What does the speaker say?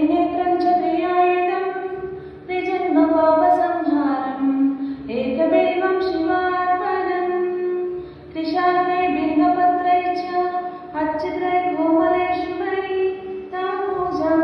त्रिनेत्रं च क्रियायुधं त्रिजन्म पापसंहारम् एकबिल्वं शिवार्पणम् त्रिशाखै बिल्वपत्रै च अच्छिद्रै कोमलै शुभै तं पूजां